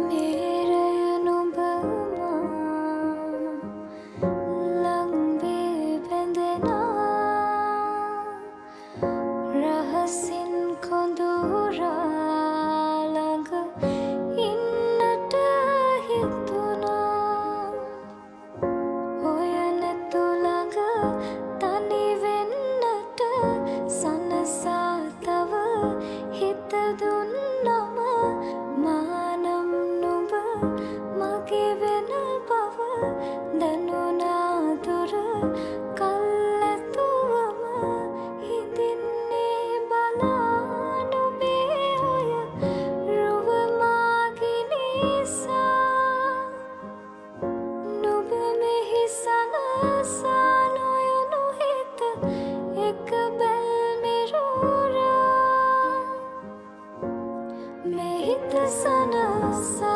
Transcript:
मेरे अनुभव लंबे बंदना रहसिन खुंदूरा लग इन्नट हितुना होयन तुलग तनि वेन्नट सनसा तव हित दुन्नम माනම් නුඹ මගේ වෙන බව දැනුණා දුර කල්ැතුවම හිඳින්නේ බලා නුඹේ ඔය රුව මාගේ නිසා නුඹ මෙහි සනසා නොයනු හිත එක බැල්මෙරුරා මේ හිත සනසා